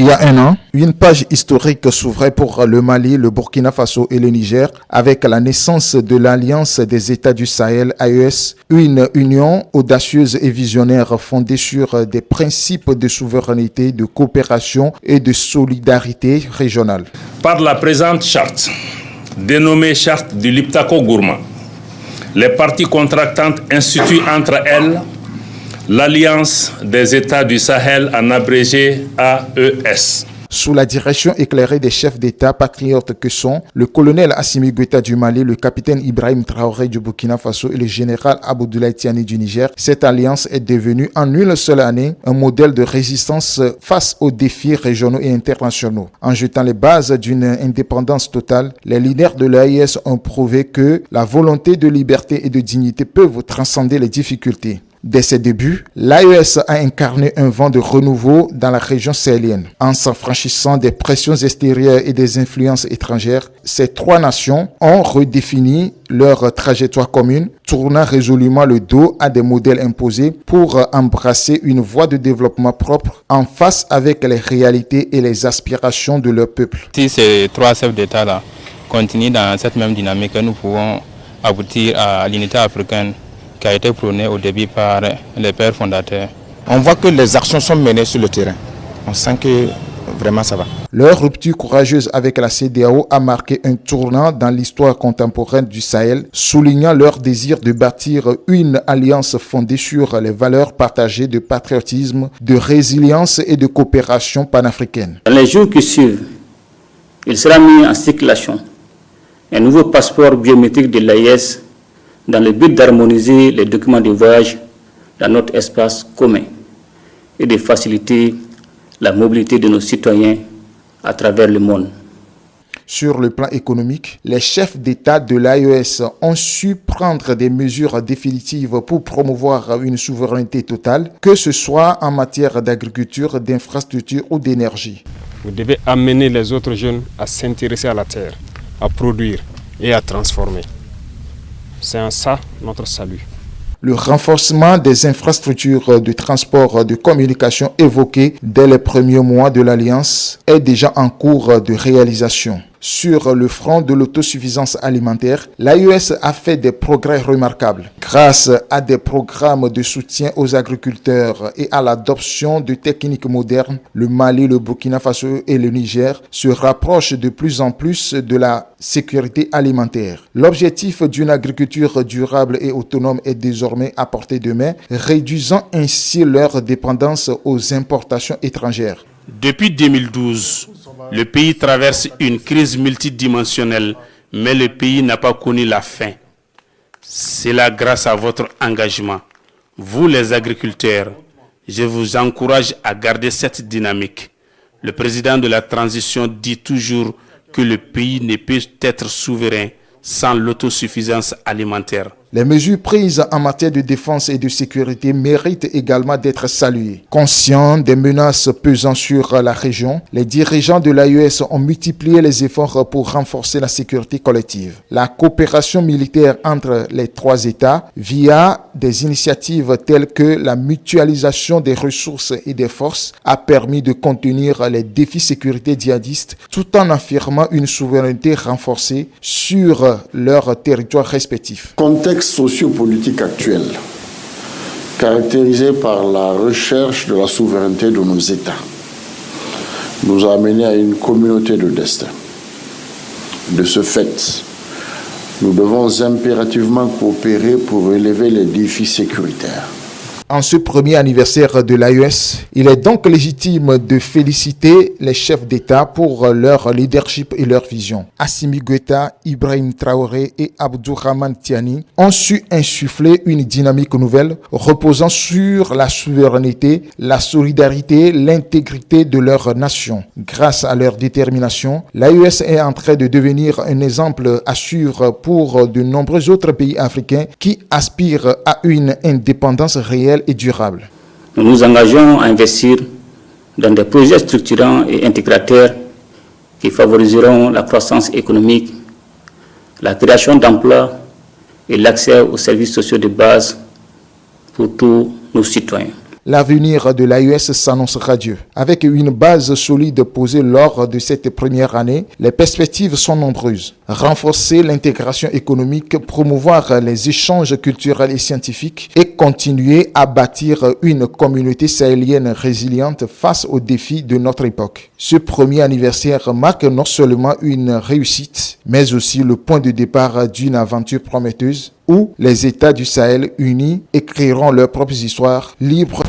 Il y a un an, une page historique s'ouvrait pour le Mali, le Burkina Faso et le Niger avec la naissance de l'Alliance des États du Sahel, AES, une union audacieuse et visionnaire fondée sur des principes de souveraineté, de coopération et de solidarité régionale. Par la présente charte, dénommée charte du Liptako-Gourma, les parties contractantes instituent entre elles l'Alliance des États du Sahel, en abrégé AES. Sous la direction éclairée des chefs d'État patriotes que sont le colonel Assimi Goïta du Mali, le capitaine Ibrahim Traoré du Burkina Faso et le général Abdoulaye Tiani du Niger, cette alliance est devenue en une seule année un modèle de résistance face aux défis régionaux et internationaux. En jetant les bases d'une indépendance totale, les leaders de l'AES ont prouvé que la volonté de liberté et de dignité peuvent transcender les difficultés. Dès ses débuts, l'AES a incarné un vent de renouveau dans la région sahélienne. En s'affranchissant des pressions extérieures et des influences étrangères, ces trois nations ont redéfini leur trajectoire commune, tournant résolument le dos à des modèles imposés pour embrasser une voie de développement propre en face avec les réalités et les aspirations de leur peuple. Si ces trois chefs d'État-là continuent dans cette même dynamique, nous pouvons aboutir à l'unité africaine qui a été prôné au début par les pères fondateurs. On voit que les actions sont menées sur le terrain. On sent que vraiment ça va. Leur rupture courageuse avec la CEDEAO a marqué un tournant dans l'histoire contemporaine du Sahel, soulignant leur désir de bâtir une alliance fondée sur les valeurs partagées de patriotisme, de résilience et de coopération panafricaine. Dans les jours qui suivent, il sera mis en circulation un nouveau passeport biométrique de l'AES dans le but d'harmoniser les documents de voyage dans notre espace commun et de faciliter la mobilité de nos citoyens à travers le monde. Sur le plan économique, les chefs d'État de l'AES ont su prendre des mesures définitives pour promouvoir une souveraineté totale, que ce soit en matière d'agriculture, d'infrastructure ou d'énergie. Vous devez amener les autres jeunes à s'intéresser à la terre, à produire et à transformer. C'est en ça notre salut. Le renforcement des infrastructures de transport de communication évoqué dès les premiers mois de l'Alliance est déjà en cours de réalisation. Sur le front de l'autosuffisance alimentaire, l'AES a fait des progrès remarquables. Grâce à des programmes de soutien aux agriculteurs et à l'adoption de techniques modernes, le Mali, le Burkina Faso et le Niger se rapprochent de plus en plus de la sécurité alimentaire. L'objectif d'une agriculture durable et autonome est désormais à portée de main, réduisant ainsi leur dépendance aux importations étrangères. Depuis 2012, le pays traverse une crise multidimensionnelle, mais le pays n'a pas connu la faim. C'est là grâce à votre engagement. Vous les agriculteurs, je vous encourage à garder cette dynamique. Le président de la transition dit toujours que le pays ne peut être souverain sans l'autosuffisance alimentaire. Les mesures prises en matière de défense et de sécurité méritent également d'être saluées. Conscients des menaces pesant sur la région, les dirigeants de l'AES ont multiplié les efforts pour renforcer la sécurité collective. La coopération militaire entre les trois États, via des initiatives telles que la mutualisation des ressources et des forces, a permis de contenir les défis sécurité djihadistes tout en affirmant une souveraineté renforcée sur leurs territoires respectifs. Contexte sociopolitique actuel, caractérisé par la recherche de la souveraineté de nos États, nous a amené à une communauté de destin. De ce fait, nous devons impérativement coopérer pour relever les défis sécuritaires. En ce premier anniversaire de l'AES, il est donc légitime de féliciter les chefs d'État pour leur leadership et leur vision. Assimi Goïta, Ibrahim Traoré et Abdourahmane Tiani ont su insuffler une dynamique nouvelle reposant sur la souveraineté, la solidarité, l'intégrité de leur nation. Grâce à leur détermination, l'AES est en train de devenir un exemple à suivre pour de nombreux autres pays africains qui aspirent à une indépendance réelle et durable. Nous nous engageons à investir dans des projets structurants et intégrateurs qui favoriseront la croissance économique, la création d'emplois et l'accès aux services sociaux de base pour tous nos citoyens. l'avenir de l'AES s'annonce radieux. Avec une base solide posée lors de cette première année, les perspectives sont nombreuses. Renforcer l'intégration économique, promouvoir les échanges culturels et scientifiques et continuer à bâtir une communauté sahélienne résiliente face aux défis de notre époque. Ce premier anniversaire marque non seulement une réussite, mais aussi le point de départ d'une aventure prometteuse où les États du Sahel unis écriront leurs propres histoires libres